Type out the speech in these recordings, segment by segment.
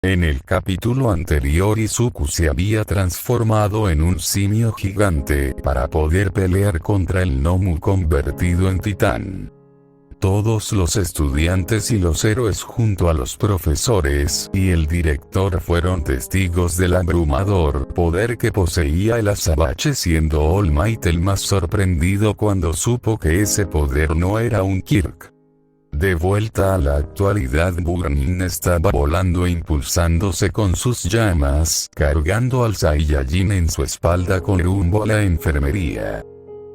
En el capítulo anterior Izuku se había transformado en un simio gigante para poder pelear contra el Nomu convertido en titán. Todos los estudiantes y los héroes junto a los profesores y el director fueron testigos del abrumador poder que poseía el azabache, siendo All Might el más sorprendido cuando supo que ese poder no era un Kirk. De vuelta a la actualidad, Burnin estaba volando e impulsándose con sus llamas, cargando al Saiyajin en su espalda con rumbo a la enfermería.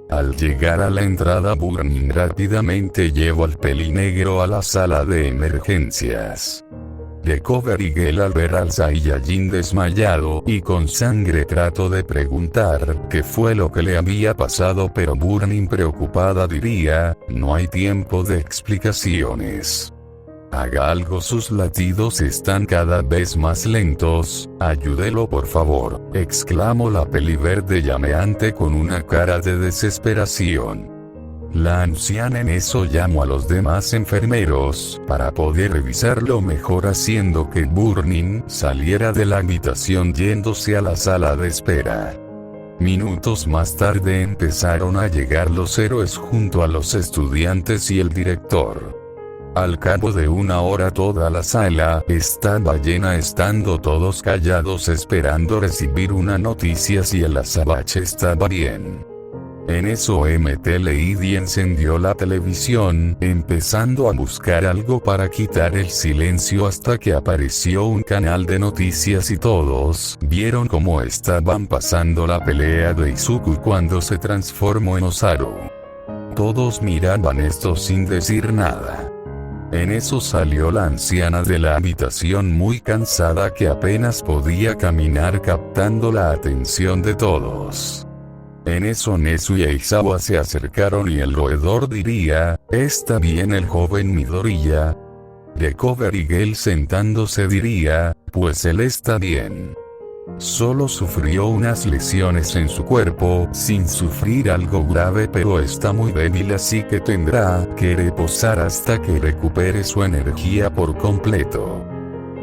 Al llegar a la entrada, Burnin rápidamente llevó al pelinegro a la sala de emergencias. Recover y Gel, al ver al Saiyajin desmayado y con sangre, trató de preguntar qué fue lo que le había pasado, pero Burnin, preocupada, diría: no hay tiempo de explicaciones. Haga algo, sus latidos están cada vez más lentos, ayúdelo por favor, exclamó la peliverde llameante con una cara de desesperación. La anciana en eso llamó a los demás enfermeros para poder revisarlo mejor, haciendo que Burnin saliera de la habitación yéndose a la sala de espera. Minutos más tarde empezaron a llegar los héroes junto a los estudiantes y el director. Al cabo de una hora toda la sala estaba llena, estando todos callados esperando recibir una noticia si el azabache estaba bien. En eso MT encendió la televisión, empezando a buscar algo para quitar el silencio, hasta que apareció un canal de noticias y todos vieron cómo estaban pasando la pelea de Izuku cuando se transformó en Osaru. Todos miraban esto sin decir nada. En eso salió la anciana de la habitación muy cansada, que apenas podía caminar, captando la atención de todos. En eso Nezu y Aizawa se acercaron y el roedor diría: ¿está bien el joven Midoriya? Recover y Gel, sentándose, diría: pues él está bien. Solo sufrió unas lesiones en su cuerpo, sin sufrir algo grave, pero está muy débil, así que tendrá que reposar hasta que recupere su energía por completo.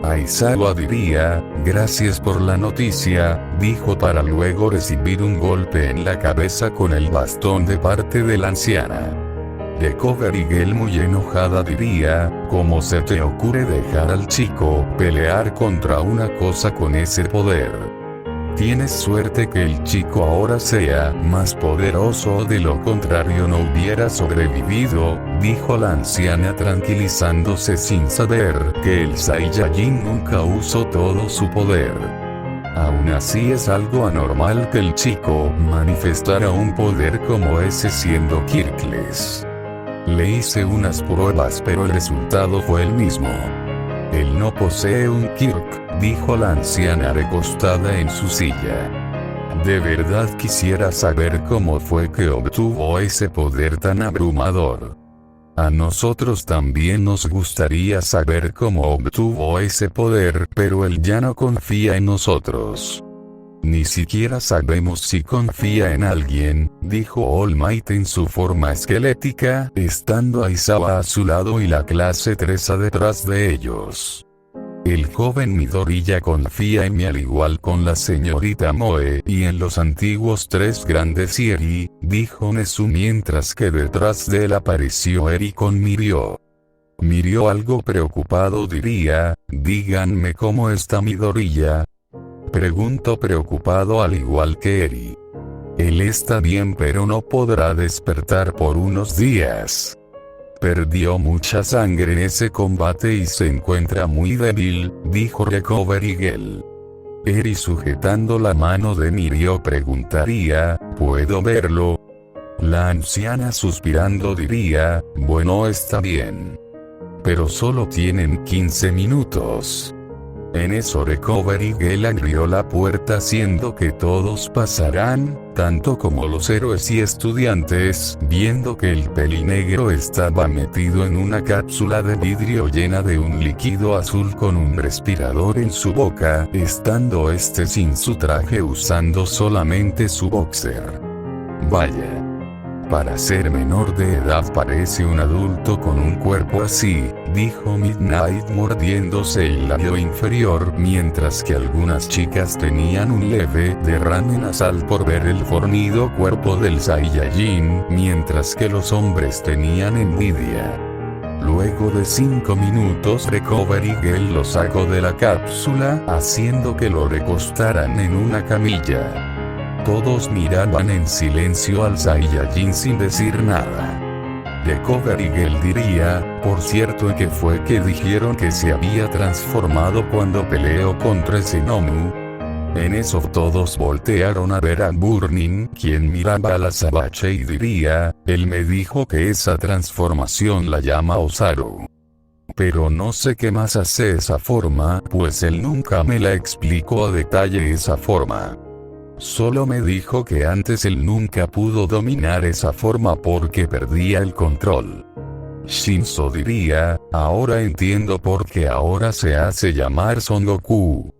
Aizawa diría: gracias por la noticia, dijo, para luego recibir un golpe en la cabeza con el bastón de parte de la anciana. Recover y Gel, muy enojada, diría: ¿cómo se te ocurre dejar al chico pelear contra una cosa con ese poder? Tienes suerte que el chico ahora sea más poderoso, o de lo contrario no hubiera sobrevivido, dijo la anciana, tranquilizándose sin saber que el Saiyajin nunca usó todo su poder. Aún así es algo anormal que el chico manifestara un poder como ese siendo Kirkles. Le hice unas pruebas pero el resultado fue el mismo. Él no posee un Kirk, dijo la anciana recostada en su silla. De verdad quisiera saber cómo fue que obtuvo ese poder tan abrumador. A nosotros también nos gustaría saber cómo obtuvo ese poder, pero él ya no confía en nosotros. Ni siquiera sabemos si confía en alguien, dijo All Might en su forma esquelética, estando Aizawa a su lado y la clase 3 detrás de ellos. El joven Midoriya confía en mí, al igual con la señorita Moe y en los antiguos tres grandes Eri, dijo Nezu, mientras que detrás de él apareció Eri con Mirio. Mirio, algo preocupado, diría: díganme cómo está Midoriya. Preguntó preocupado, al igual que Eri. Él está bien, pero no podrá despertar por unos días. Perdió mucha sangre en ese combate y se encuentra muy débil, dijo Recover y Gel. Eri, sujetando la mano de Mirio, preguntaría: ¿puedo verlo? La anciana, suspirando, diría: bueno, está bien. Pero solo tienen 15 minutos. En eso Recover y Gel abrió la puerta, haciendo que todos pasarán, tanto como los héroes y estudiantes, viendo que el pelinegro estaba metido en una cápsula de vidrio llena de un líquido azul con un respirador en su boca, estando este sin su traje, usando solamente su boxer. Vaya. para ser menor de edad parece un adulto con un cuerpo así, dijo Midnight mordiéndose el labio inferior, mientras que algunas chicas tenían un leve derrame nasal por ver el fornido cuerpo del Saiyajin, mientras que los hombres tenían envidia. Luego de 5 minutos Recovery Girl lo sacó de la cápsula, haciendo que lo recostaran en una camilla. Todos miraban en silencio al Saiyajin sin decir nada. Recovery Girl diría, por cierto, que fue que dijeron que se había transformado cuando peleó contra ese Nomu. En eso todos voltearon a ver a Burning, quien miraba a la Sabache y diría, él me dijo que esa transformación la llama Osaru. Pero no sé qué más hace esa forma, pues él nunca me la explicó a detalle esa forma. Solo me dijo que antes él nunca pudo dominar esa forma porque perdía el control. Shinzo diría, ahora entiendo por qué ahora se hace llamar Son Goku.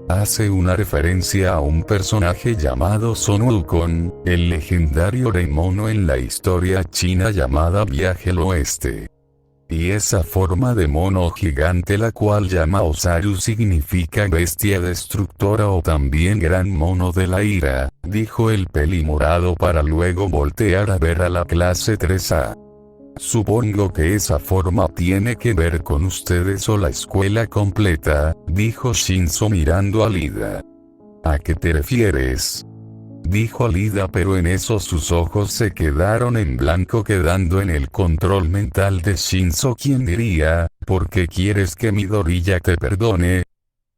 Hace una referencia a un personaje llamado Son Wukong, el legendario rey mono en la historia china llamada Viaje al Oeste. Y esa forma de mono gigante la cual llama Osaru significa bestia destructora o también gran mono de la ira, dijo el pelimorado para luego voltear a ver a la clase 3A. Supongo que esa forma tiene que ver con ustedes o la escuela completa, dijo Shinzo mirando a Lida. ¿A qué te refieres?, dijo Lida, pero en eso sus ojos se quedaron en blanco quedando en el control mental de Shinzo, quien diría, ¿por qué quieres que Midoriya te perdone?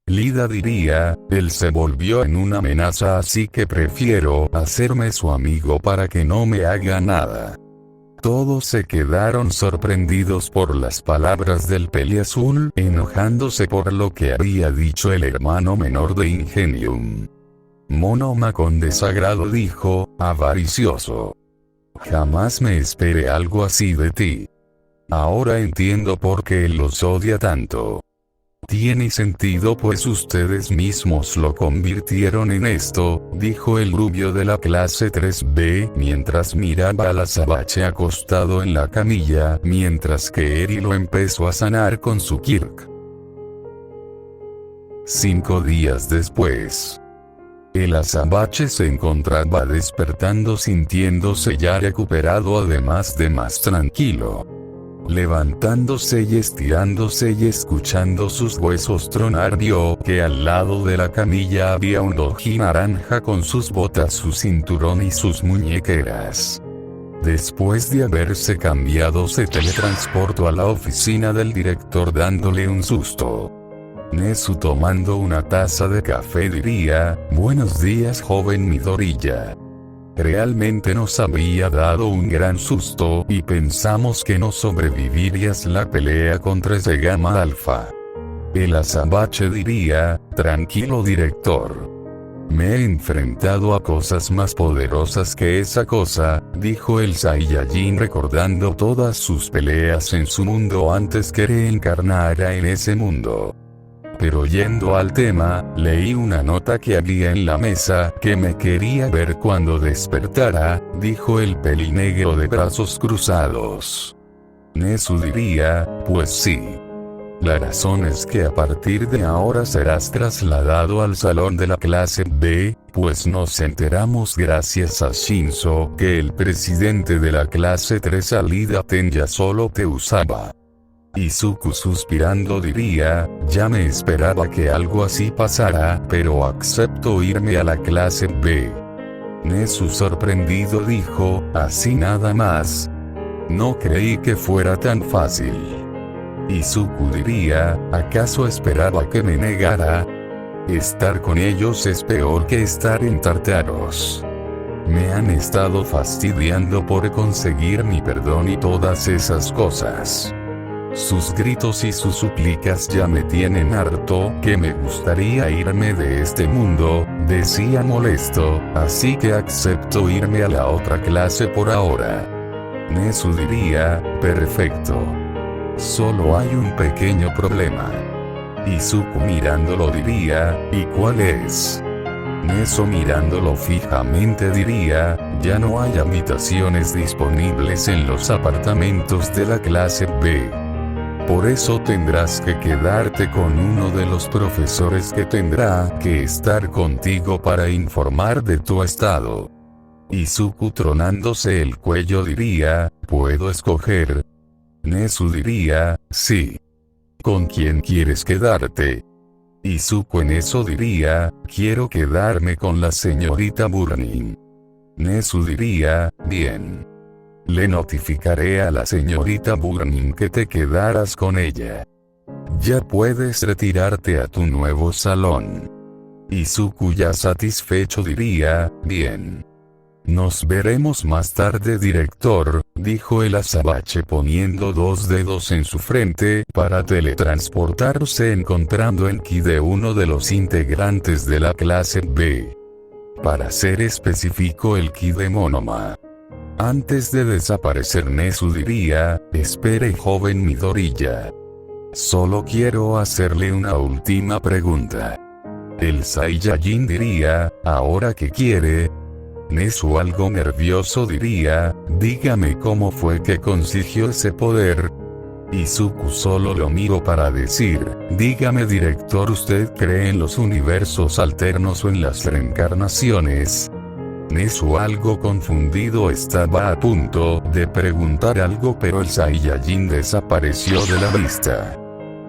Lida diría, él se volvió en una amenaza así que prefiero hacerme su amigo para que no me haga nada. Todos se quedaron sorprendidos por las palabras del peliazul, enojándose por lo que había dicho el hermano menor de Ingenium. Monoma con desagrado dijo, avaricioso. Jamás me esperé algo así de ti. Ahora entiendo por qué él los odia tanto. Tiene sentido pues ustedes mismos lo convirtieron en esto, dijo el rubio de la clase 3B mientras miraba a la Sabache acostado en la camilla, mientras que Eri lo empezó a sanar con su Kirk. 5 días después. El Azabache se encontraba despertando sintiéndose ya recuperado, además de más tranquilo. Levantándose y estirándose y escuchando sus huesos tronar, vio que al lado de la camilla había un doji naranja con sus botas, su cinturón y sus muñequeras. Después de haberse cambiado se teletransportó a la oficina del director dándole un susto. Nezu tomando una taza de café diría, buenos días joven Midoriya. Realmente nos había dado un gran susto y pensamos que no sobrevivirías la pelea contra ese Gamma Alpha. El Azabache diría, tranquilo director. Me he enfrentado a cosas más poderosas que esa cosa, dijo el Saiyajin recordando todas sus peleas en su mundo antes que reencarnara en ese mundo. Pero yendo al tema, leí una nota que había en la mesa que me quería ver cuando despertara, dijo el pelinegro de brazos cruzados. Nezu diría, pues sí. La razón es que a partir de ahora serás trasladado al salón de la clase B, pues nos enteramos gracias a Shinzo que el presidente de la clase 3 Alida Tenya solo te usaba. Izuku suspirando diría, ya me esperaba que algo así pasara, pero acepto irme a la clase B. Nezu sorprendido dijo, así nada más. No creí que fuera tan fácil. Izuku diría, ¿acaso esperaba que me negara? Estar con ellos es peor que estar en Tartaros. Me han estado fastidiando por conseguir mi perdón y todas esas cosas. Sus gritos y sus súplicas ya me tienen harto, que me gustaría irme de este mundo, decía molesto, así que acepto irme a la otra clase por ahora. Nezu diría, perfecto. Solo hay un pequeño problema. Izuku mirándolo diría, ¿y cuál es? Nezu mirándolo fijamente diría, Ya no hay habitaciones disponibles en los apartamentos de la clase B. Por eso tendrás que quedarte con uno de los profesores que tendrá que estar contigo para informar de tu estado. Izuku, tronándose el cuello, diría, ¿puedo escoger? Nezu diría, sí. ¿Con quién quieres quedarte? Izuku en eso diría, quiero quedarme con la señorita Burning. Nezu diría, bien. Le notificaré a la señorita Burning que te quedarás con ella. Ya puedes retirarte a tu nuevo salón. Izuku, ya satisfecho, diría, bien. Nos veremos más tarde, director, dijo el azabache poniendo 2 dedos en su frente para teletransportarse, encontrando el ki de uno de los integrantes de la clase B. Para ser específico, el ki de Monoma. Antes de desaparecer, Nezu diría, espere, joven Midoriya. Solo quiero hacerle una última pregunta. El Saiyajin diría, ¿ahora qué quiere? Nezu, algo nervioso, diría, dígame cómo fue que consiguió ese poder. Izuku solo lo miró para decir, dígame, director, ¿usted cree en los universos alternos o en las reencarnaciones? Nezu, algo confundido, estaba a punto de preguntar algo, pero el Saiyajin desapareció de la vista.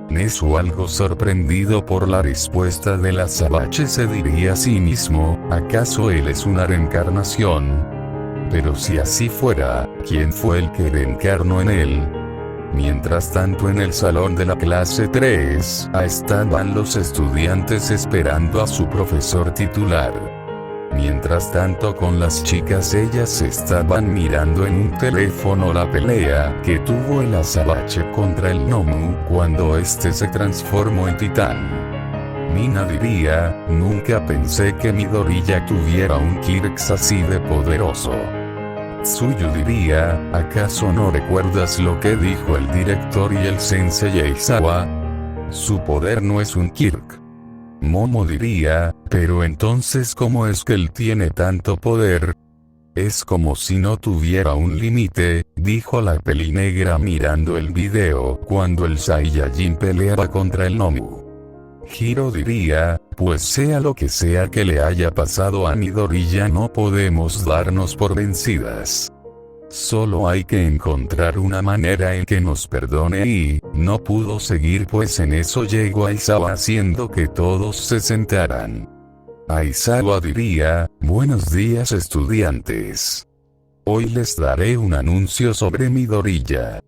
Nezu, algo sorprendido por la respuesta del azabache, se diría a sí mismo, ¿acaso él es una reencarnación? Pero si así fuera, ¿quién fue el que reencarnó en él? Mientras tanto, en el salón de la clase 3, estaban los estudiantes esperando a su profesor titular. Mientras tanto, con las chicas, ellas estaban mirando en un teléfono la pelea que tuvo el azabache contra el Nomu cuando este se transformó en titán. Mina diría, nunca pensé que Midoriya tuviera un Kirks así de poderoso. Tsuyu diría, ¿acaso no recuerdas lo que dijo el director y el sensei Eizawa? Su poder no es un Kirk. Momo diría, pero entonces ¿cómo es que él tiene tanto poder? Es como si no tuviera un límite, dijo la pelinegra mirando el video cuando el Saiyajin peleaba contra el Nomu. Hiro diría, pues sea lo que sea que le haya pasado a Midoriya, no podemos darnos por vencidas. Solo hay que encontrar una manera en que nos perdone y, no pudo seguir, pues en eso llegó Aizawa haciendo que todos se sentaran. Aizawa diría, buenos días, estudiantes. Hoy les daré un anuncio sobre Midoriya.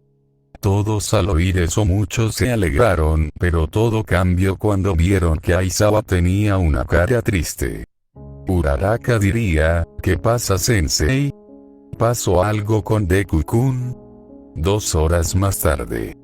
Todos al oír eso muchos se alegraron, pero todo cambió cuando vieron que Aizawa tenía una cara triste. Uraraka diría, ¿qué pasa, sensei? ¿Pasó algo con Deku-kun? 2 horas más tarde.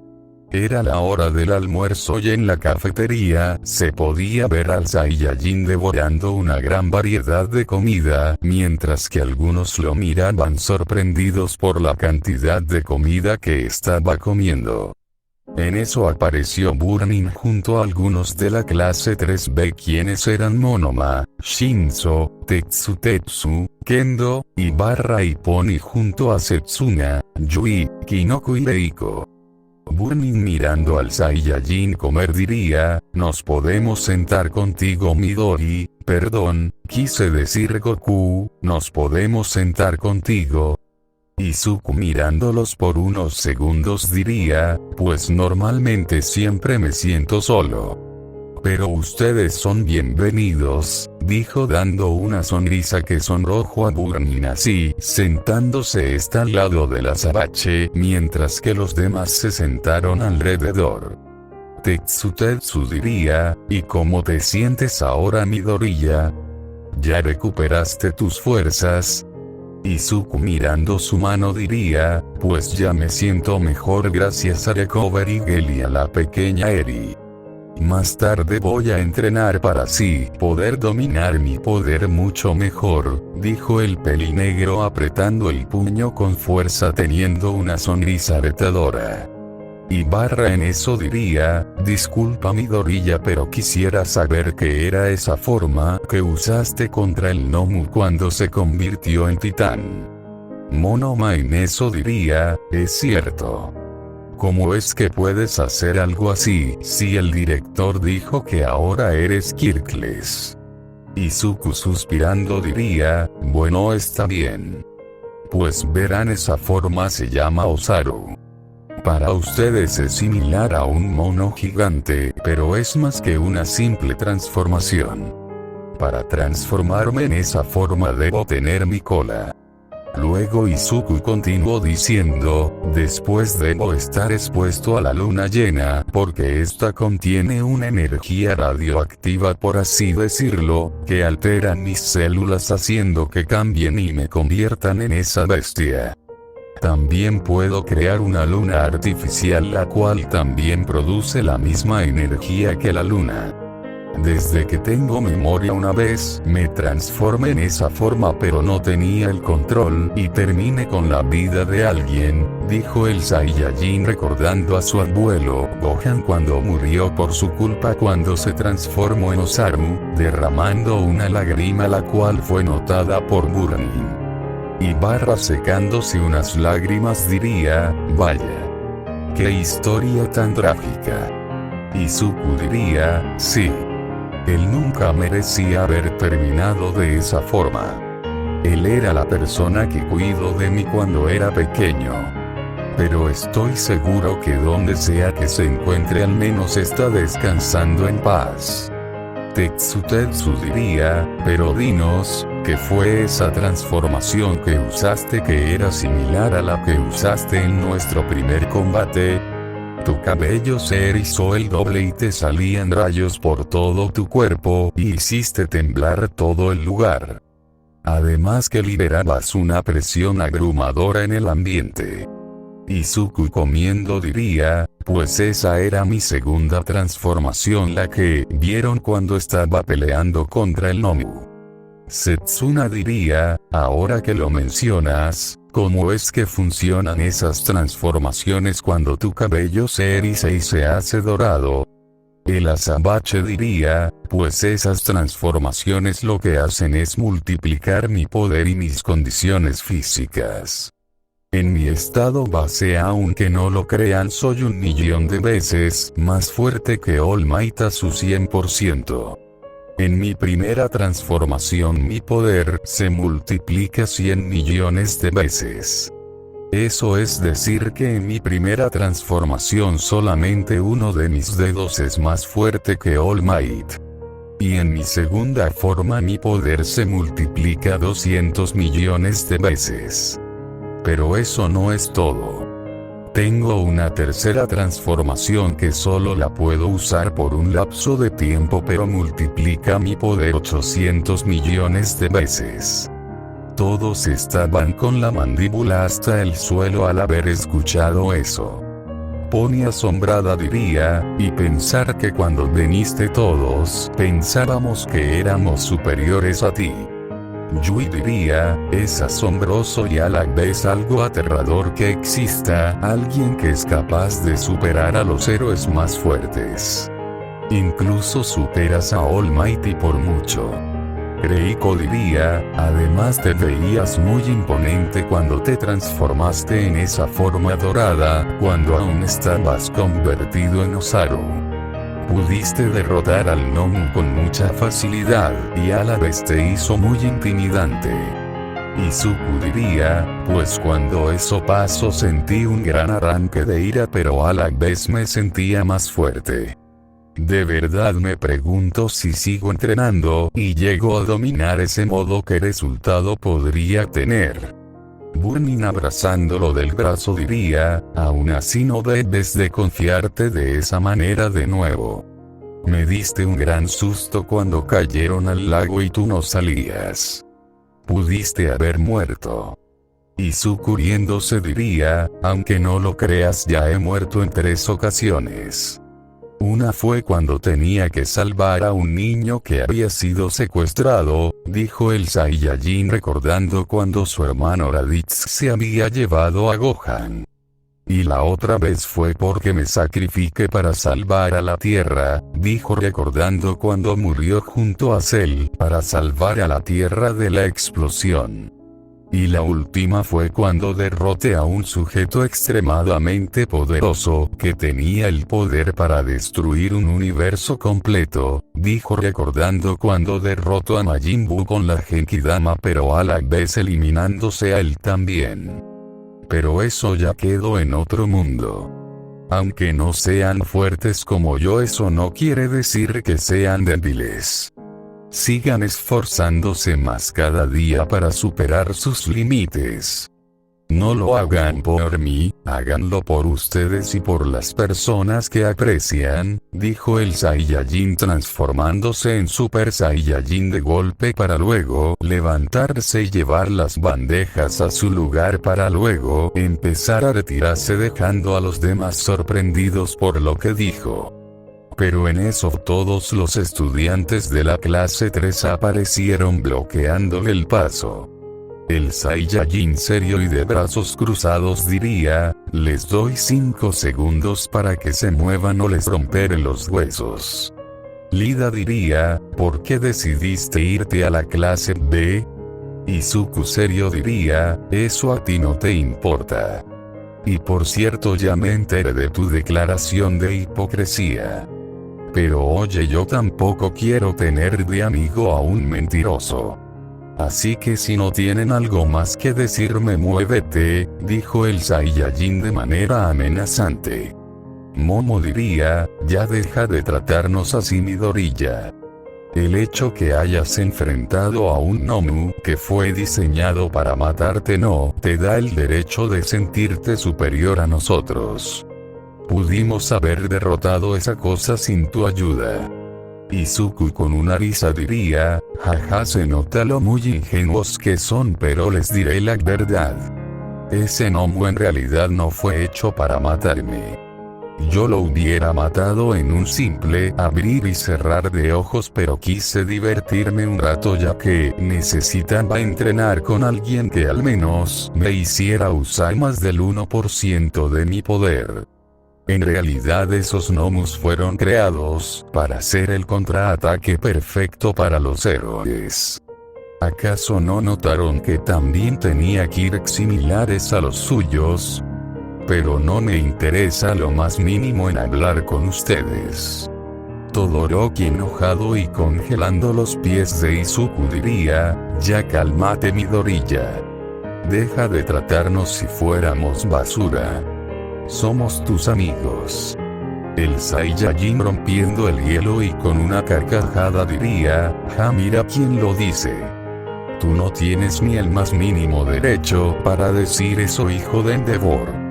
Era la hora del almuerzo y en la cafetería se podía ver al Saiyajin devorando una gran variedad de comida, mientras que algunos lo miraban sorprendidos por la cantidad de comida que estaba comiendo. En eso apareció Burning junto a algunos de la clase 3B, quienes eran Monoma, Shinzo, Tetsu, Kendo, Ibarra y Pony, junto a Setsuna, Yui, Kinoko y Reiko. Burning, mirando al Saiyajin comer, diría, ¿nos podemos sentar contigo, Midori? Perdón, quise decir Goku, ¿nos podemos sentar contigo? Izuku, mirándolos por unos segundos, diría, pues normalmente siempre me siento solo. Pero ustedes son bienvenidos, dijo dando una sonrisa que sonrojó a Burning, así, sentándose al lado del azabache, mientras que los demás se sentaron alrededor. Tetsu diría, ¿y cómo te sientes ahora, Midoriya? ¿Ya recuperaste tus fuerzas? Izuku, mirando su mano, diría, pues ya me siento mejor gracias a Recovery Gel y a la pequeña Eri. Más tarde voy a entrenar para así poder dominar mi poder mucho mejor, dijo el pelinegro apretando el puño con fuerza, teniendo una sonrisa retadora. Y barra en eso diría, disculpa Midoriya, pero quisiera saber qué era esa forma que usaste contra el Nomu cuando se convirtió en titán. Monoma en eso diría, es cierto. ¿Cómo es que puedes hacer algo así si el director dijo que ahora eres Kirkles? Izuku suspirando diría, bueno, está bien. Pues verán, esa forma se llama Osaru. Para ustedes es similar a un mono gigante, pero es más que una simple transformación. Para transformarme en esa forma debo tener mi cola. Luego Izuku continuó diciendo, después debo estar expuesto a la luna llena, porque esta contiene una energía radioactiva, por así decirlo, que altera mis células haciendo que cambien y me conviertan en esa bestia. También puedo crear una luna artificial la cual también produce la misma energía que la luna. Desde que tengo memoria una vez me transformé en esa forma pero no tenía el control y terminé con la vida de alguien, dijo el Saiyajin recordando a su abuelo Gohan cuando murió por su culpa cuando se transformó en Osaru, derramando una lágrima la cual fue notada por Burning. Y barra secándose unas lágrimas diría, vaya. ¡Qué historia tan trágica! Izuku diría, sí. Él nunca merecía haber terminado de esa forma. Él era la persona que cuidó de mí cuando era pequeño. Pero estoy seguro que donde sea que se encuentre al menos está descansando en paz. Tetsu diría, pero dinos, ¿qué fue esa transformación que usaste que era similar a la que usaste en nuestro primer combate? Tu cabello se erizó el doble y te salían rayos por todo tu cuerpo y hiciste temblar todo el lugar. Además que liberabas una presión abrumadora en el ambiente. Izuku comiendo diría, pues esa era mi segunda transformación, la que vieron cuando estaba peleando contra el Nomu. Setsuna diría, ahora que lo mencionas, ¿cómo es que funcionan esas transformaciones cuando tu cabello se eriza y se hace dorado? El Azabache diría, pues esas transformaciones lo que hacen es multiplicar mi poder y mis condiciones físicas. En mi estado base, aunque no lo crean, soy 1.000.000 de veces más fuerte que All Might a su 100%. En mi primera transformación mi poder se multiplica 100 millones de veces. Eso es decir que en mi primera transformación solamente uno de mis dedos es más fuerte que All Might. Y en mi segunda forma mi poder se multiplica 200 millones de veces. Pero eso no es todo. Tengo una tercera transformación que solo la puedo usar por un lapso de tiempo, pero multiplica mi poder 800 millones de veces. Todos estaban con la mandíbula hasta el suelo al haber escuchado eso. Pony asombrada diría, y pensar que cuando viniste todos pensábamos que éramos superiores a ti. Yui diría, es asombroso y a la vez algo aterrador que exista alguien que es capaz de superar a los héroes más fuertes. Incluso superas a All Might por mucho. Reiko diría, además te veías muy imponente cuando te transformaste en esa forma dorada, cuando aún estabas convertido en Osaru. Pudiste derrotar al Nomu con mucha facilidad, y a la vez te hizo muy intimidante. Izuku diría, pues cuando eso pasó sentí un gran arranque de ira, pero a la vez me sentía más fuerte. De verdad me pregunto si sigo entrenando y llego a dominar ese modo, ¿qué resultado podría tener? Burning abrazándolo del brazo diría, aún así no debes de confiarte de esa manera de nuevo. Me diste un gran susto cuando cayeron al lago y tú no salías. Pudiste haber muerto. Izuku riéndose diría, aunque no lo creas, ya he muerto en 3 ocasiones. Una fue cuando tenía que salvar a un niño que había sido secuestrado, dijo el Saiyajin recordando cuando su hermano Raditz se había llevado a Gohan. Y la otra vez fue porque me sacrifiqué para salvar a la Tierra, dijo recordando cuando murió junto a Cell para salvar a la Tierra de la explosión. Y la última fue cuando derroté a un sujeto extremadamente poderoso, que tenía el poder para destruir un universo completo, dijo recordando cuando derrotó a Majin Buu con la Genkidama pero a la vez eliminándose a él también. Pero eso ya quedó en otro mundo. Aunque no sean fuertes como yo, eso no quiere decir que sean débiles. Sigan esforzándose más cada día para superar sus límites. No lo hagan por mí, háganlo por ustedes y por las personas que aprecian, dijo el Saiyajin transformándose en Super Saiyajin de golpe para luego levantarse y llevar las bandejas a su lugar para luego empezar a retirarse dejando a los demás sorprendidos por lo que dijo. Pero en eso todos los estudiantes de la clase 3 aparecieron bloqueándole el paso. El Saiyajin serio y de brazos cruzados diría, les doy 5 segundos para que se muevan o les romperé los huesos. Lida diría, ¿por qué decidiste irte a la clase B? Izuku serio diría, eso a ti no te importa. Y por cierto ya me enteré de tu declaración de hipocresía. Pero oye, yo tampoco quiero tener de amigo a un mentiroso. Así que si no tienen algo más que decirme, muévete, dijo el Saiyajin de manera amenazante. Momo diría, ya deja de tratarnos así, Midoriya. El hecho que hayas enfrentado a un Nomu que fue diseñado para matarte no te da el derecho de sentirte superior a nosotros. Pudimos haber derrotado esa cosa sin tu ayuda. Izuku con una risa diría, jaja, se nota lo muy ingenuos que son, pero les diré la verdad. Ese Nomu en realidad no fue hecho para matarme. Yo lo hubiera matado en un simple abrir y cerrar de ojos, pero quise divertirme un rato ya que necesitaba entrenar con alguien que al menos me hiciera usar más del 1% de mi poder. En realidad esos Nomus fueron creados para hacer el contraataque perfecto para los héroes. ¿Acaso no notaron que también tenía Kirks similares a los suyos? Pero no me interesa lo más mínimo en hablar con ustedes. Todoroki enojado y congelando los pies de Izuku diría, ya cálmate, Midoriya. Deja de tratarnos si fuéramos basura. Somos tus amigos. El Saiyajin rompiendo el hielo y con una carcajada diría, ja, mira quién lo dice. Tú no tienes ni el más mínimo derecho para decir eso, hijo de Endeavor.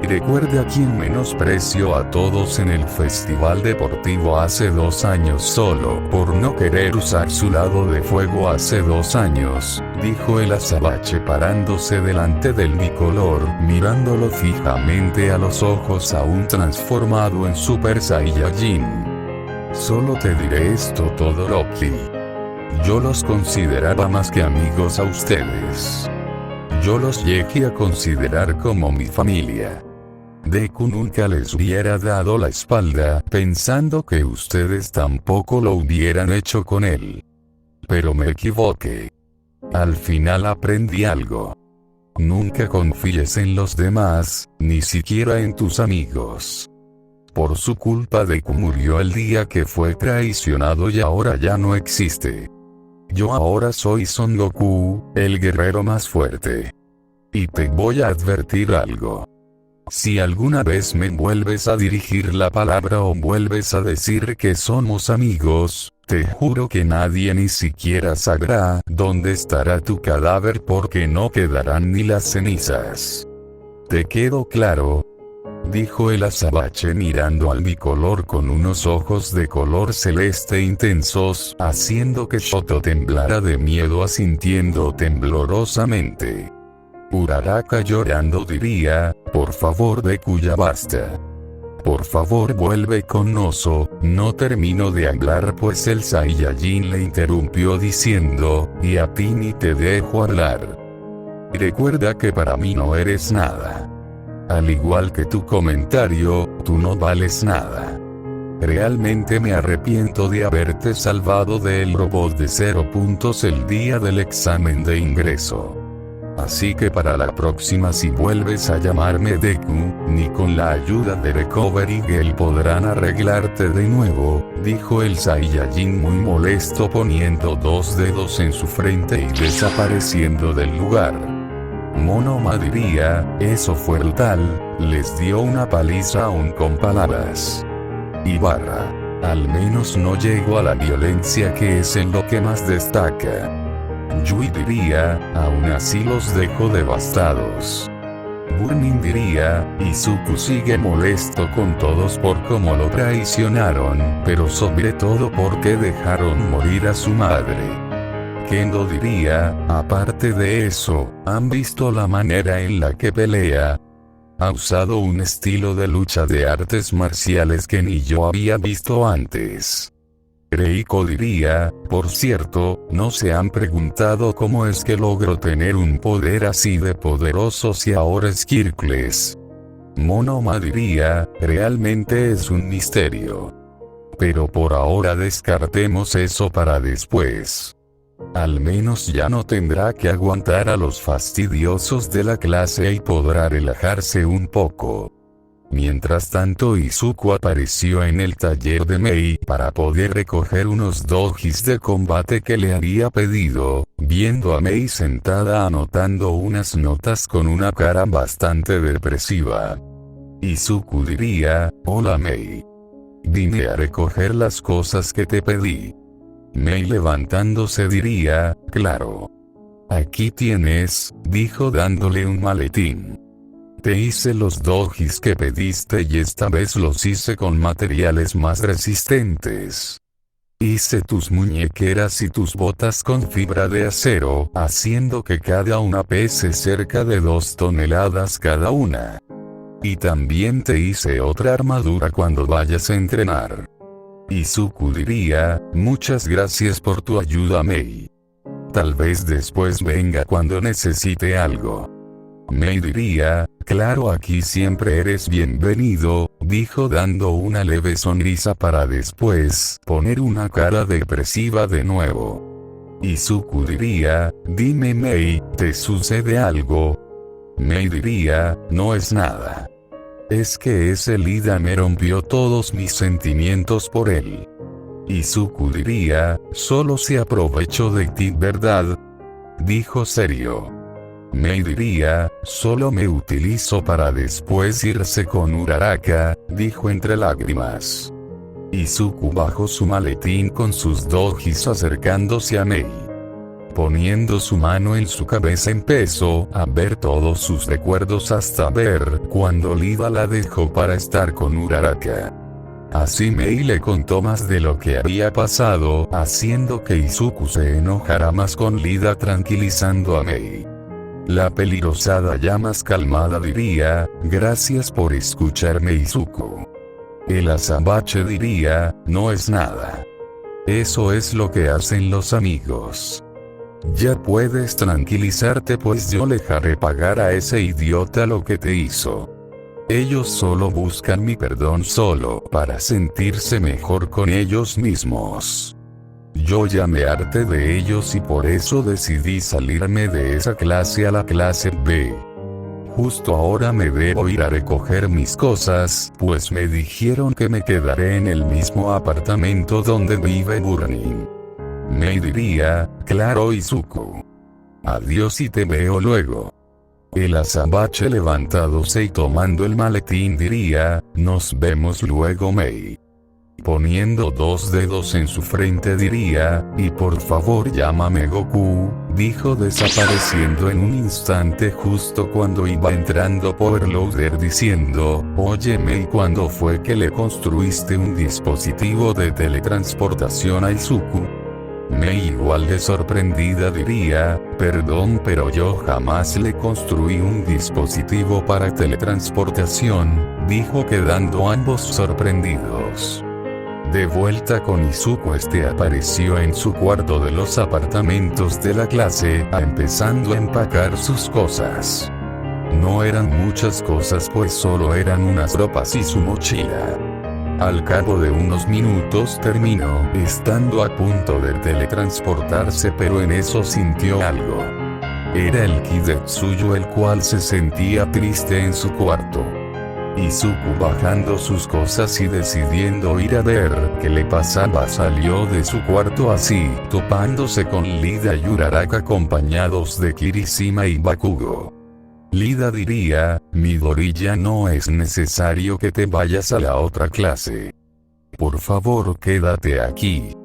Recuerda a quien menospreció a todos en el festival deportivo hace 2 años solo por no querer usar su lado de fuego hace 2 años, dijo el azabache parándose delante del bicolor, mirándolo fijamente a los ojos aún transformado en Super Saiyajin. Solo te diré esto, Todoroki. Yo los consideraba más que amigos a ustedes. Yo los llegué a considerar como mi familia. Deku nunca les hubiera dado la espalda, pensando que ustedes tampoco lo hubieran hecho con él. Pero me equivoqué. Al final aprendí algo. Nunca confíes en los demás, ni siquiera en tus amigos. Por su culpa Deku murió el día que fue traicionado y ahora ya no existe. Yo ahora soy Son Goku, el guerrero más fuerte. Y te voy a advertir algo. Si alguna vez me vuelves a dirigir la palabra o vuelves a decir que somos amigos, te juro que nadie ni siquiera sabrá dónde estará tu cadáver porque no quedarán ni las cenizas. ¿Te quedó claro? Dijo el azabache mirando al bicolor con unos ojos de color celeste intensos, haciendo que Shoto temblara de miedo asintiendo temblorosamente. Uraraka llorando diría, por favor Deku, ya basta. Por favor vuelve con Nozo, no termino de hablar pues el Saiyajin le interrumpió diciendo, y a ti ni te dejo hablar. Recuerda que para mí no eres nada. Al igual que tu comentario, tú no vales nada. Realmente me arrepiento de haberte salvado del robot de 0 puntos el día del examen de ingreso. Así que para la próxima, si vuelves a llamarme Deku, ni con la ayuda de Recovery Girl podrán arreglarte de nuevo, dijo el Saiyajin muy molesto, poniendo 2 dedos en su frente y desapareciendo del lugar. Monoma diría, eso fue brutal, les dio una paliza aún con palabras. Ibarra. Al menos no llegó a la violencia, que es en lo que más destaca. Yui diría, aún así los dejó devastados. Burning diría, Izuku sigue molesto con todos por cómo lo traicionaron, pero sobre todo porque dejaron morir a su madre. Kendo diría, aparte de eso, ¿han visto la manera en la que pelea? Ha usado un estilo de lucha de artes marciales que ni yo había visto antes. Reiko diría, por cierto, ¿no se han preguntado cómo es que logró tener un poder así de poderoso si ahora es Kirkles? Monoma diría, realmente es un misterio. Pero por ahora descartemos eso para después. Al menos ya no tendrá que aguantar a los fastidiosos de la clase y podrá relajarse un poco. Mientras tanto, Izuku apareció en el taller de Mei para poder recoger unos dojis de combate que le había pedido, viendo a Mei sentada anotando unas notas con una cara bastante depresiva. Izuku diría, hola Mei. Vine a recoger las cosas que te pedí. Mei levantándose diría, claro. Aquí tienes, dijo dándole un maletín. Te hice los dojis que pediste y esta vez los hice con materiales más resistentes. Hice tus muñequeras y tus botas con fibra de acero, haciendo que cada una pese cerca de 2 toneladas cada una. Y también te hice otra armadura cuando vayas a entrenar. Izuku diría, muchas gracias por tu ayuda Mei. Tal vez después venga cuando necesite algo. Mei diría, claro, aquí siempre eres bienvenido, dijo dando una leve sonrisa para después poner una cara depresiva de nuevo. Izuku diría, dime Mei, ¿te sucede algo? Mei diría, no es nada. Es que ese Lida me rompió todos mis sentimientos por él. Izuku diría, solo se aprovechó de ti, ¿verdad? Dijo serio. Mei diría, solo me utilizó para después irse con Uraraka, dijo entre lágrimas. Izuku bajó su maletín con sus dojis acercándose a Mei. Poniendo su mano en su cabeza empezó a ver todos sus recuerdos hasta ver cuando Lida la dejó para estar con Uraraka. Así Mei le contó más de lo que había pasado, haciendo que Izuku se enojara más con Lida, tranquilizando a Mei. La pelirosada ya más calmada diría, gracias por escucharme Izuku. El azabache diría, no es nada. Eso es lo que hacen los amigos. Ya puedes tranquilizarte, pues yo le haré pagar a ese idiota lo que te hizo. Ellos solo buscan mi perdón solo para sentirse mejor con ellos mismos. Yo ya me harté de ellos y por eso decidí salirme de esa clase a la clase B. Justo ahora me debo ir a recoger mis cosas, pues me dijeron que me quedaré en el mismo apartamento donde vive Burning. Mei diría, claro Izuku. Adiós y te veo luego. El azabache levantándose y tomando el maletín diría, nos vemos luego Mei. Poniendo 2 dedos en su frente diría, y por favor llámame Goku, dijo desapareciendo en un instante justo cuando iba entrando Powerloader diciendo, oye Mei, ¿cuándo fue que le construiste un dispositivo de teletransportación a Izuku? Mei igual de sorprendida diría, perdón, pero yo jamás le construí un dispositivo para teletransportación, dijo quedando ambos sorprendidos. De vuelta con Izuku, este apareció en su cuarto de los apartamentos de la clase, empezando a empacar sus cosas. No eran muchas cosas pues solo eran unas ropas y su mochila. Al cabo de unos minutos terminó, estando a punto de teletransportarse, pero en eso sintió algo. Era el ki de Tsuyu, el cual se sentía triste en su cuarto. Izuku, bajando sus cosas y decidiendo ir a ver qué le pasaba, salió de su cuarto así, topándose con Lida y Uraraka acompañados de Kirishima y Bakugo. Lida diría: Midori, ya no es necesario que te vayas a la otra clase. Por favor, quédate aquí.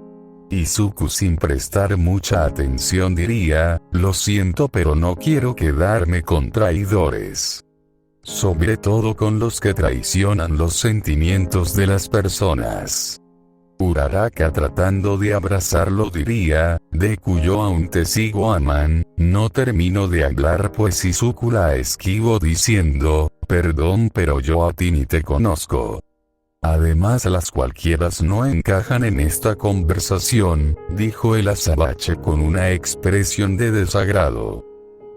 Izuku, sin prestar mucha atención, diría: lo siento, pero no quiero quedarme con traidores. Sobre todo con los que traicionan los sentimientos de las personas. Uraraka, tratando de abrazarlo, diría: Deku, yo aún te sigo, Aman. No termino de hablar pues Izuku la esquivó diciendo: perdón, pero yo a ti ni te conozco. Además, las cualquieras no encajan en esta conversación, dijo el azabache con una expresión de desagrado.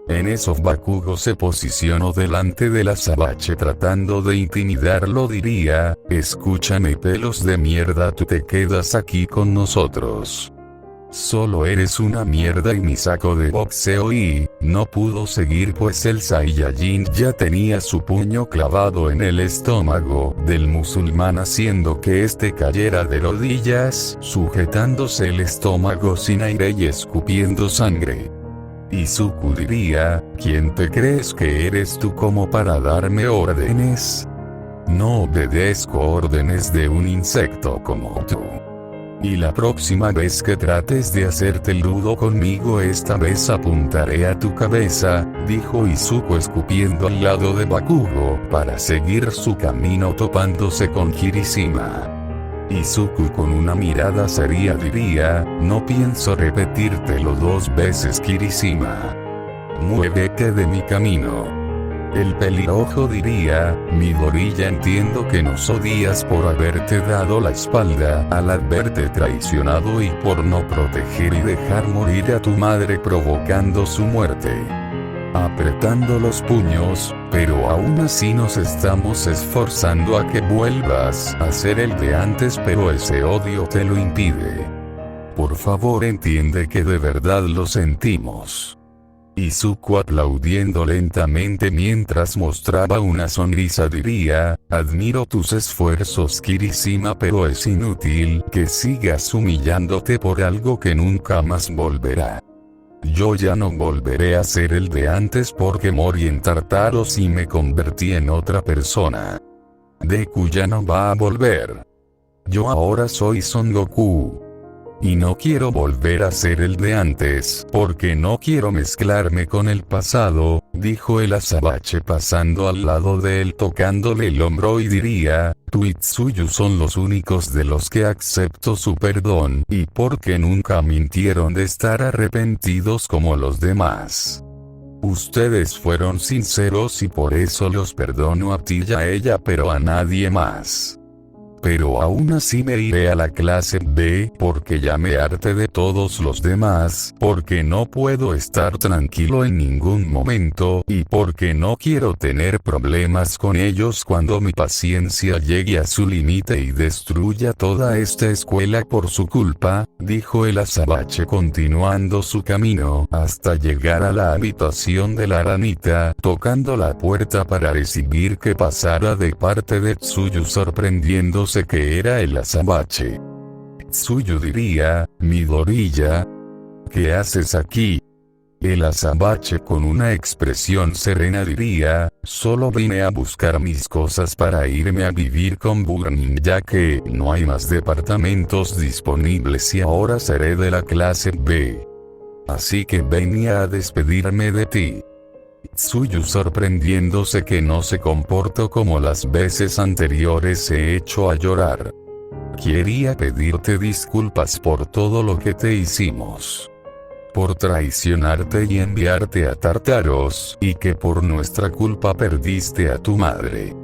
En eso Bakugo se posicionó delante del azabache tratando de intimidarlo, diría: escúchame, pelos de mierda, tú te quedas aquí con nosotros. Solo eres una mierda y mi saco de boxeo. Y no pudo seguir pues el Saiyajin ya tenía su puño clavado en el estómago del musulmán, haciendo que este cayera de rodillas, sujetándose el estómago sin aire y escupiendo sangre. Izuku diría: ¿quién te crees que eres tú como para darme órdenes? No obedezco órdenes de un insecto como tú. Y la próxima vez que trates de hacerte el rudo conmigo, esta vez apuntaré a tu cabeza, dijo Izuku escupiendo al lado de Bakugo para seguir su camino topándose con Kirishima. Izuku con una mirada seria diría: no pienso repetírtelo 2 veces, Kirishima. Muévete de mi camino. El pelirrojo diría: Midori, ya entiendo que nos odias por haberte dado la espalda al haberte traicionado y por no proteger y dejar morir a tu madre provocando su muerte. Apretando los puños, pero aún así nos estamos esforzando a que vuelvas a ser el de antes, pero ese odio te lo impide. Por favor, entiende que de verdad lo sentimos. Izuku, aplaudiendo lentamente mientras mostraba una sonrisa, diría: admiro tus esfuerzos, Kirishima, pero es inútil que sigas humillándote por algo que nunca más volverá. Yo ya no volveré a ser el de antes porque morí en Tartaros y me convertí en otra persona. Deku ya no va a volver. Yo ahora soy Son Goku. Y no quiero volver a ser el de antes, porque no quiero mezclarme con el pasado, dijo el azabache pasando al lado de él tocándole el hombro y diría: tú y Tsuyu son los únicos de los que acepto su perdón, y porque nunca mintieron de estar arrepentidos como los demás. Ustedes fueron sinceros y por eso los perdono a ti y a ella, pero a nadie más. Pero aún así me iré a la clase B, porque ya me harté de todos los demás, porque no puedo estar tranquilo en ningún momento, y porque no quiero tener problemas con ellos cuando mi paciencia llegue a su límite y destruya toda esta escuela por su culpa, dijo el azabache continuando su camino hasta llegar a la habitación de la ranita, tocando la puerta para recibir que pasara de parte de Tsuyu, sorprendiéndose que era el azabache. Tsuyu diría: Midoriya, ¿qué haces aquí? El azabache con una expresión serena diría: solo vine a buscar mis cosas para irme a vivir con Burning, ya que no hay más departamentos disponibles y ahora seré de la clase B. Así que venía a despedirme de ti. Tsuyu, sorprendiéndose que no se comportó como las veces anteriores, se echó a llorar. Quería pedirte disculpas por todo lo que te hicimos. Por traicionarte y enviarte a Tartaros, y que por nuestra culpa perdiste a tu madre.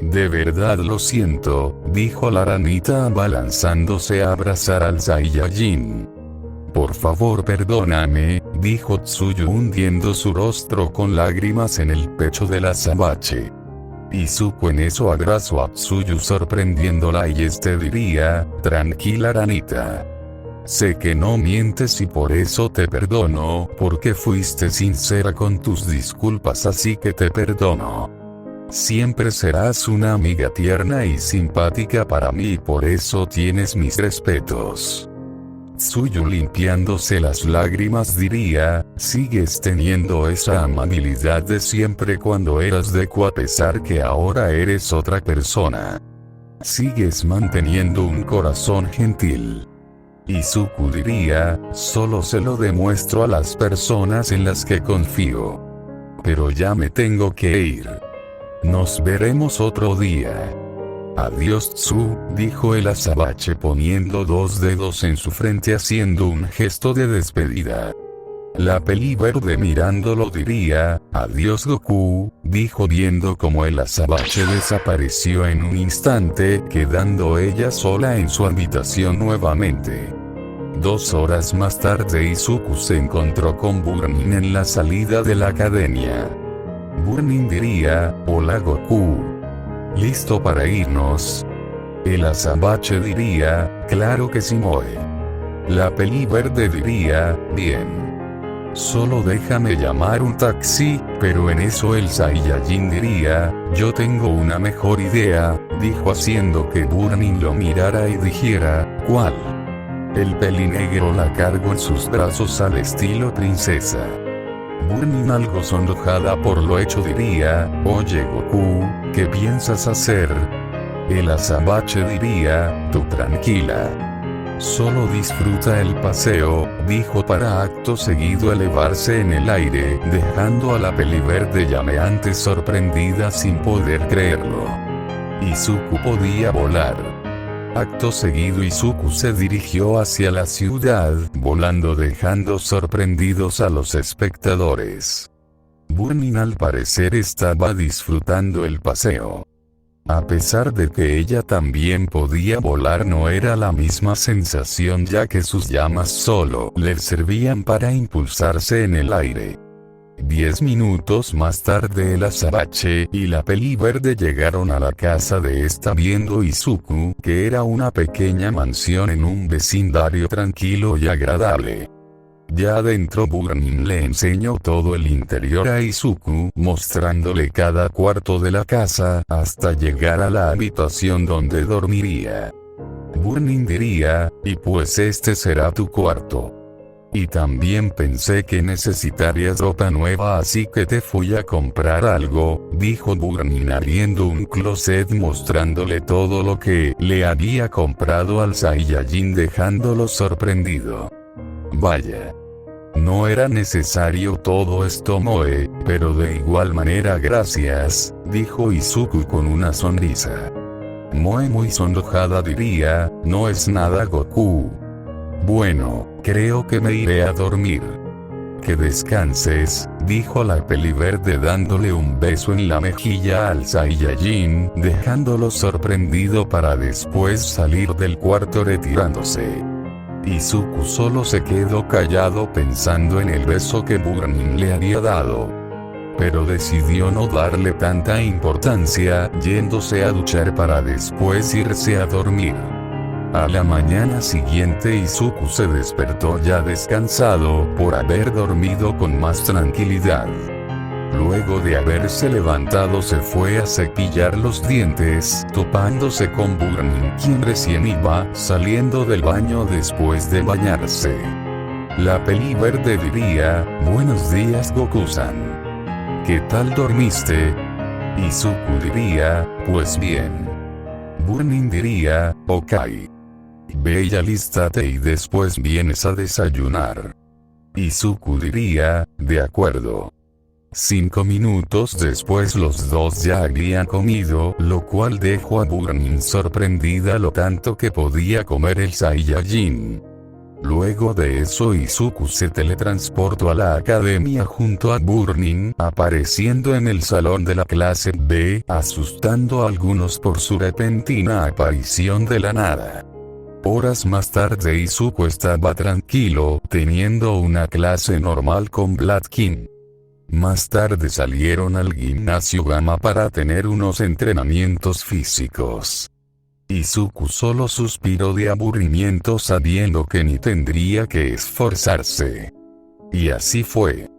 De verdad lo siento, dijo la ranita abalanzándose a abrazar al Saiyajin. Por favor perdóname, dijo Tsuyu hundiendo su rostro con lágrimas en el pecho del azabache. Izuku en eso abrazó a Tsuyu sorprendiéndola y este diría, tranquila ranita. Sé que no mientes y por eso te perdono, porque fuiste sincera con tus disculpas así que te perdono. Siempre serás una amiga tierna y simpática para mí y por eso tienes mis respetos. Tsuyu limpiándose las lágrimas diría, sigues teniendo esa amabilidad de siempre cuando eras Deku a pesar que ahora eres otra persona. Sigues manteniendo un corazón gentil. Izuku diría, solo se lo demuestro a las personas en las que confío. Pero ya me tengo que ir. Nos veremos otro día. Adiós Tsu, dijo el azabache poniendo 2 dedos en su frente haciendo un gesto de despedida. La peli verde mirándolo diría, adiós Goku, dijo viendo como el azabache desapareció en un instante, quedando ella sola en su habitación nuevamente. 2 horas más tarde Izuku se encontró con Burnin en la salida de la academia. Burnin diría, hola Goku. ¿Listo para irnos? El azabache diría, claro que sí Moe. La peli verde diría, bien. Solo déjame llamar un taxi, pero en eso el Saiyajin diría, yo tengo una mejor idea, dijo haciendo que Burnin lo mirara y dijera, ¿cuál? El pelinegro la cargó en sus brazos al estilo princesa. Burnin algo sonrojada por lo hecho diría, oye Goku, ¿qué piensas hacer? El azabache diría, tú tranquila. Solo disfruta el paseo, dijo para acto seguido elevarse en el aire, dejando a la peli verde llameante sorprendida sin poder creerlo. Izuku podía volar. Acto seguido Izuku se dirigió hacia la ciudad, volando dejando sorprendidos a los espectadores. Burnin al parecer estaba disfrutando el paseo. A pesar de que ella también podía volar no era la misma sensación ya que sus llamas solo le servían para impulsarse en el aire. 10 minutos más tarde el azabache y la peli verde llegaron a la casa de esta viendo Izuku, que era una pequeña mansión en un vecindario tranquilo y agradable. Ya adentro Burnin le enseñó todo el interior a Izuku, mostrándole cada cuarto de la casa, hasta llegar a la habitación donde dormiría. Burnin diría, y pues este será tu cuarto. Y también pensé que necesitarías ropa nueva así que te fui a comprar algo, dijo Burnin abriendo un closet mostrándole todo lo que le había comprado al Saiyajin dejándolo sorprendido. Vaya. No era necesario todo esto Moe, pero de igual manera gracias, dijo Izuku con una sonrisa. Moe muy sonrojada diría, no es nada Goku. Bueno, creo que me iré a dormir. Que descanses, dijo la peli verde dándole un beso en la mejilla al Saiyajin, dejándolo sorprendido para después salir del cuarto retirándose. Izuku solo se quedó callado pensando en el beso que Burnin le había dado. Pero decidió no darle tanta importancia, yéndose a duchar para después irse a dormir. A la mañana siguiente Izuku se despertó ya descansado, por haber dormido con más tranquilidad. Luego de haberse levantado se fue a cepillar los dientes, topándose con Burnin quien recién iba saliendo del baño después de bañarse. La peli verde diría, buenos días Goku-san. ¿Qué tal dormiste? Izuku diría, pues bien. Burnin diría, ok. Ve y alístate y después vienes a desayunar. Izuku diría, de acuerdo. 5 minutos después los dos ya habían comido, lo cual dejó a Burnin sorprendida lo tanto que podía comer el Saiyajin. Luego de eso Izuku se teletransportó a la academia junto a Burnin, apareciendo en el salón de la clase B, asustando a algunos por su repentina aparición de la nada. Horas más tarde Izuku estaba tranquilo, teniendo una clase normal con Blatkin. Más tarde salieron al gimnasio Gamma para tener unos entrenamientos físicos. Izuku solo suspiró de aburrimiento sabiendo que ni tendría que esforzarse. Y así fue.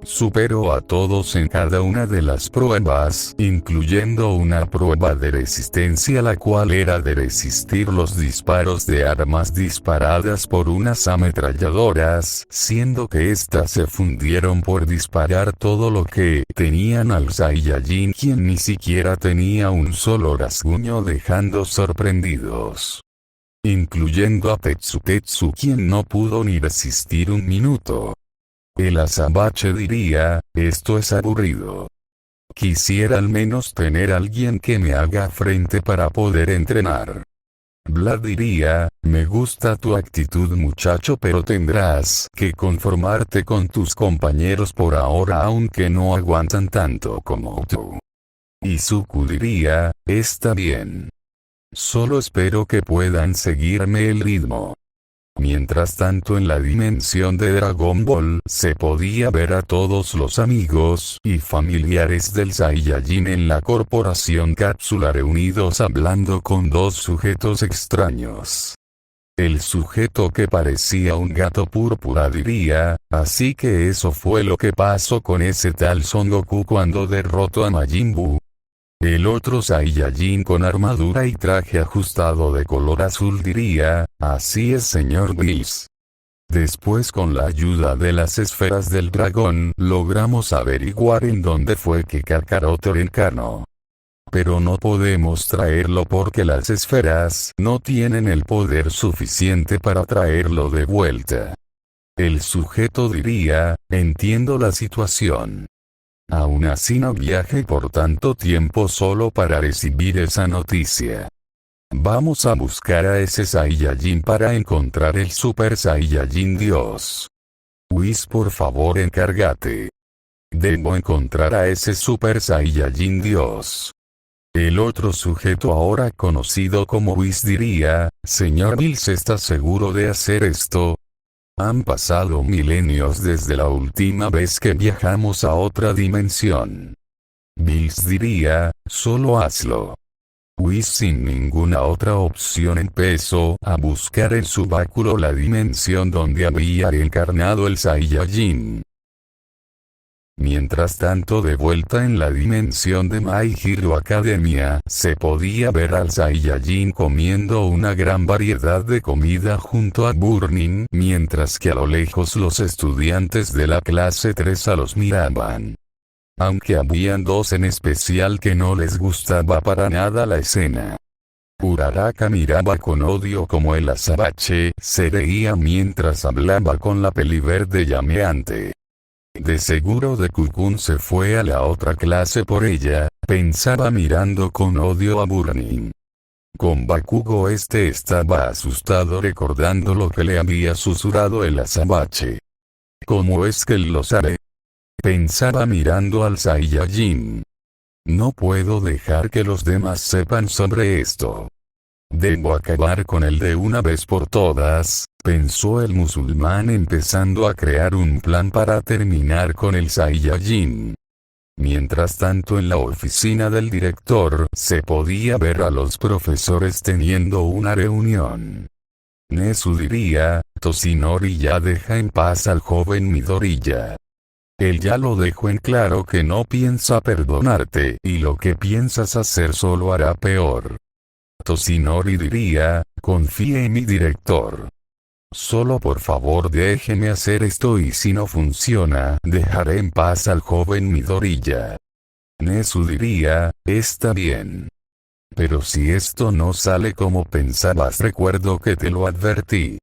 Superó a todos en cada una de las pruebas, incluyendo una prueba de resistencia la cual era de resistir los disparos de armas disparadas por unas ametralladoras, siendo que éstas se fundieron por disparar todo lo que tenían al Saiyajin quien ni siquiera tenía un solo rasguño dejando sorprendidos. Incluyendo a Tetsu quien no pudo ni resistir un minuto. El azabache diría, esto es aburrido. Quisiera al menos tener alguien que me haga frente para poder entrenar. Vlad diría, me gusta tu actitud muchacho pero tendrás que conformarte con tus compañeros por ahora aunque no aguantan tanto como tú. Izuku diría, está bien. Solo espero que puedan seguirme el ritmo. Mientras tanto en la dimensión de Dragon Ball se podía ver a todos los amigos y familiares del Saiyajin en la corporación cápsula reunidos hablando con dos sujetos extraños. El sujeto que parecía un gato púrpura diría, así que eso fue lo que pasó con ese tal Son Goku cuando derrotó a Majin Buu. El otro Saiyajin con armadura y traje ajustado de color azul diría, así es señor Bills. Después con la ayuda de las esferas del dragón logramos averiguar en dónde fue que Kakaroto reencarnó. Pero no podemos traerlo porque las esferas no tienen el poder suficiente para traerlo de vuelta. El sujeto diría, entiendo la situación. Aún así no viaje por tanto tiempo solo para recibir esa noticia. Vamos a buscar a ese Saiyajin para encontrar el Super Saiyajin Dios. Whis por favor encárgate. Debo encontrar a ese Super Saiyajin Dios. El otro sujeto ahora conocido como Whis diría, señor Bills ¿está seguro de hacer esto? Han pasado milenios desde la última vez que viajamos a otra dimensión. Bills diría, solo hazlo. Whis sin ninguna otra opción empezó a buscar en su báculo la dimensión donde había reencarnado el Saiyajin. Mientras tanto de vuelta en la dimensión de My Hero Academia, se podía ver al Saiyajin comiendo una gran variedad de comida junto a Burning, mientras que a lo lejos los estudiantes de la clase 3 los miraban. Aunque habían dos en especial que no les gustaba para nada la escena. Uraraka miraba con odio como el azabache se reía mientras hablaba con la peliverde llameante. De seguro Deku-kun se fue a la otra clase por ella, pensaba mirando con odio a Burning. Con Bakugo estaba asustado recordando lo que le había susurrado el azabache. ¿Cómo es que él lo sabe? Pensaba mirando al Saiyajin. No puedo dejar que los demás sepan sobre esto. Debo acabar con él de una vez por todas, pensó el musulmán empezando a crear un plan para terminar con el Saiyajin. Mientras tanto en la oficina del director se podía ver a los profesores teniendo una reunión. Nezu diría, Toshinori ya deja en paz al joven Midoriya. Él ya lo dejó en claro que no piensa perdonarte y lo que piensas hacer solo hará peor. Toshinori diría, confíe en mi director. Solo por favor déjeme hacer esto y si no funciona, dejaré en paz al joven Midoriya. Nezu diría, está bien. Pero si esto no sale como pensabas recuerdo que te lo advertí.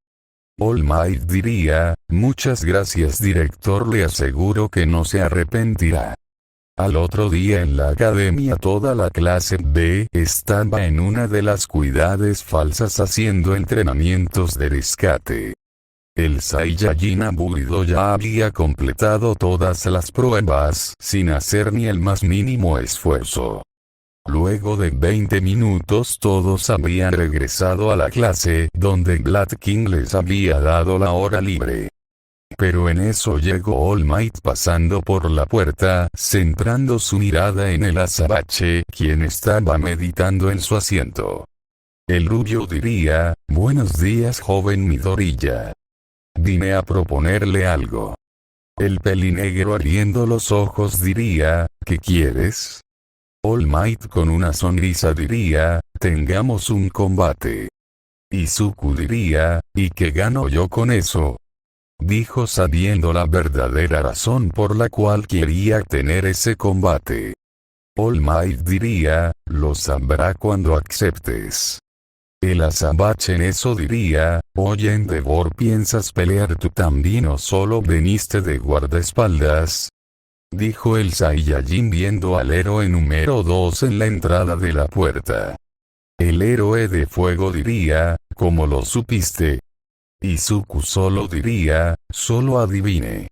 All Might diría, muchas gracias director le aseguro que no se arrepentirá. Al otro día en la academia toda la clase B estaba en una de las cuidades falsas haciendo entrenamientos de rescate. El Saiyajin aburrido ya había completado todas las pruebas sin hacer ni el más mínimo esfuerzo. Luego de 20 minutos todos habían regresado a la clase donde Blood King les había dado la hora libre. Pero en eso llegó All Might pasando por la puerta, centrando su mirada en el azabache, quien estaba meditando en su asiento. El rubio diría, «Buenos días joven Midoriya. Vine a proponerle algo». El pelinegro abriendo los ojos diría, «¿Qué quieres?». All Might con una sonrisa diría, «Tengamos un combate». Izuku diría, «¿Y qué gano yo con eso?». Dijo sabiendo la verdadera razón por la cual quería tener ese combate. All Might diría, «Lo sabrá cuando aceptes». El azabache en eso diría, «Oye Endeavor, ¿piensas pelear tú también o solo veniste de guardaespaldas?». Dijo el Saiyajin viendo al héroe número 2 en la entrada de la puerta. El héroe de fuego diría, «¿Cómo lo supiste?». Izuku solo diría, «Solo adivine».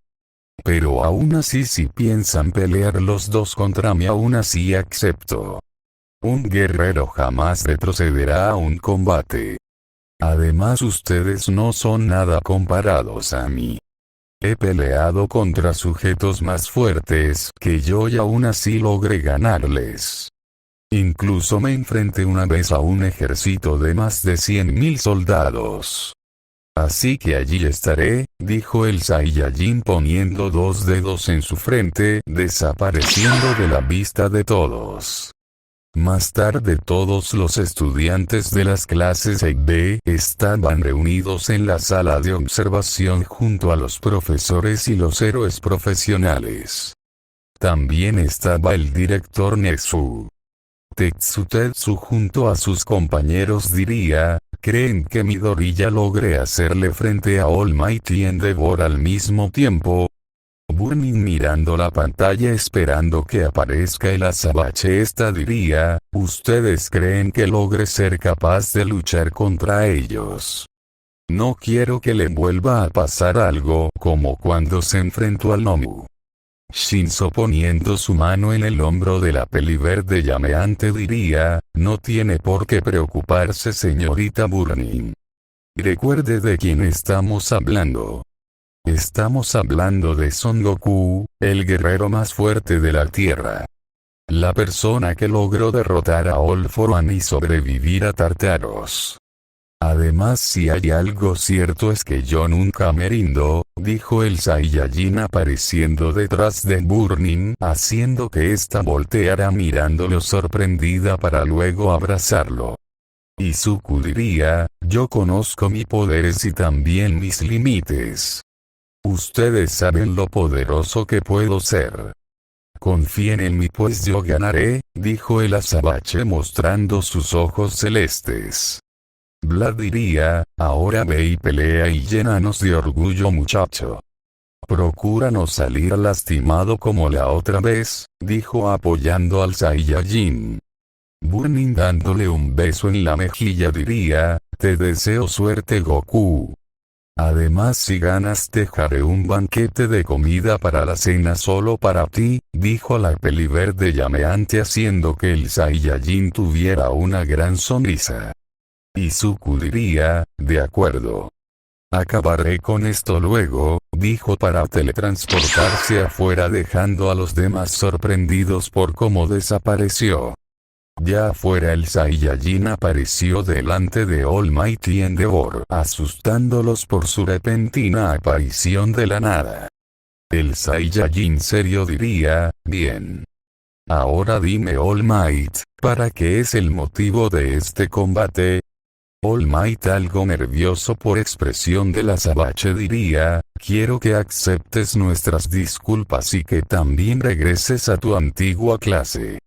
Pero aún así si piensan pelear los dos contra mí aún así acepto. Un guerrero jamás retrocederá a un combate. Además ustedes no son nada comparados a mí. He peleado contra sujetos más fuertes que yo y aún así logré ganarles. Incluso me enfrenté una vez a un ejército de más de 100.000 soldados. Así que allí estaré, dijo el Saiyajin poniendo 2 dedos en su frente, desapareciendo de la vista de todos. Más tarde todos los estudiantes de las clases A y B estaban reunidos en la sala de observación junto a los profesores y los héroes profesionales. También estaba el director Netsu. Tetsu junto a sus compañeros diría, ¿creen que Midoriya logre hacerle frente a All Might y Endeavor al mismo tiempo? Burning mirando la pantalla esperando que aparezca el azabache diría, ¿ustedes creen que logre ser capaz de luchar contra ellos? No quiero que le vuelva a pasar algo como cuando se enfrentó al Nomu. Shinzo poniendo su mano en el hombro de la peliverde llameante diría, no tiene por qué preocuparse señorita Burning. Recuerde de quién estamos hablando. Estamos hablando de Son Goku, el guerrero más fuerte de la Tierra. La persona que logró derrotar a All For One y sobrevivir a Tartaros. Además si hay algo cierto es que yo nunca me rindo, dijo el Saiyajin apareciendo detrás de Burning haciendo que ésta volteara mirándolo sorprendida para luego abrazarlo. Izuku diría, yo conozco mis poderes y también mis límites. Ustedes saben lo poderoso que puedo ser. Confíen en mí pues yo ganaré, dijo el azabache mostrando sus ojos celestes. Vlad diría, ahora ve y pelea y llénanos de orgullo muchacho. Procura no salir lastimado como la otra vez, dijo apoyando al Saiyajin. Burning dándole un beso en la mejilla diría, te deseo suerte Goku. Además si ganas te haré un banquete de comida para la cena solo para ti, dijo la peliverde llameante haciendo que el Saiyajin tuviera una gran sonrisa. Izuku diría, de acuerdo. Acabaré con esto luego, dijo para teletransportarse afuera dejando a los demás sorprendidos por cómo desapareció. Ya afuera el Saiyajin apareció delante de All Might y Endeavor asustándolos por su repentina aparición de la nada. El Saiyajin serio diría, bien. Ahora dime All Might, ¿para qué es el motivo de este combate? All Might algo nervioso por expresión del azabache diría, quiero que aceptes nuestras disculpas y que también regreses a tu antigua clase.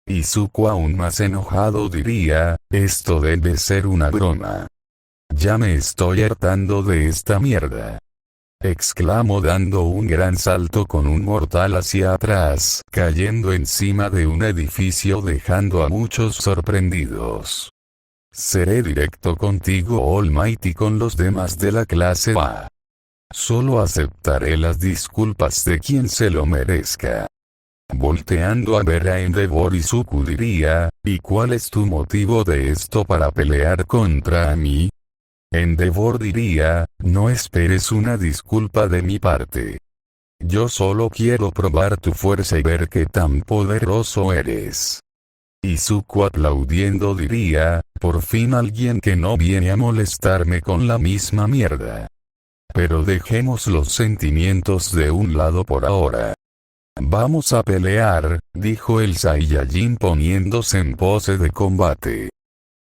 Izuku aún más enojado diría, esto debe ser una broma. Ya me estoy hartando de esta mierda. Exclamó dando un gran salto con un mortal hacia atrás, cayendo encima de un edificio dejando a muchos sorprendidos. Seré directo contigo All Might y con los demás de la clase A. Solo aceptaré las disculpas de quien se lo merezca. Volteando a ver a Endeavor, Izuku diría, ¿y cuál es tu motivo de esto para pelear contra mí? Endeavor diría, no esperes una disculpa de mi parte. Yo solo quiero probar tu fuerza y ver qué tan poderoso eres. Izuku aplaudiendo diría, por fin alguien que no viene a molestarme con la misma mierda. Pero dejemos los sentimientos de un lado por ahora. Vamos a pelear, dijo el Saiyajin poniéndose en pose de combate.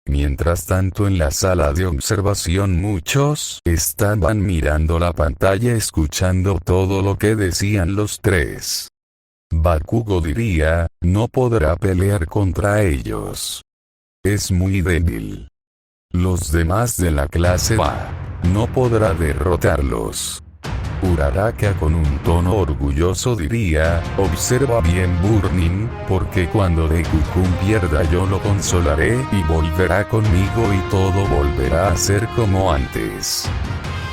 Mientras tanto en la sala de observación muchos estaban mirando la pantalla escuchando todo lo que decían los tres. Bakugo diría, no podrá pelear contra ellos. Es muy débil. Los demás de la clase A no podrá derrotarlos. Uraraka con un tono orgulloso diría, observa bien Burning, porque cuando Deku-kun pierda yo lo consolaré y volverá conmigo y todo volverá a ser como antes.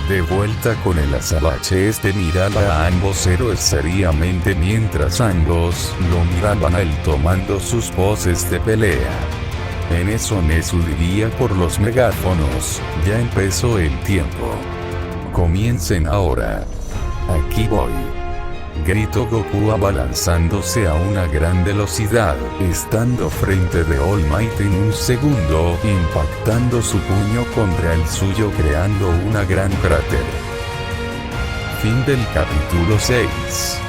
De vuelta con el azabache miraba a ambos héroes seriamente mientras ambos lo miraban a él tomando sus poses de pelea. En eso Nezu diría por los megáfonos, ya empezó el tiempo. Comiencen ahora. Aquí voy. Gritó Goku abalanzándose a una gran velocidad, estando frente de All Might en un segundo, impactando su puño contra el suyo creando una gran cráter. Fin del capítulo 6.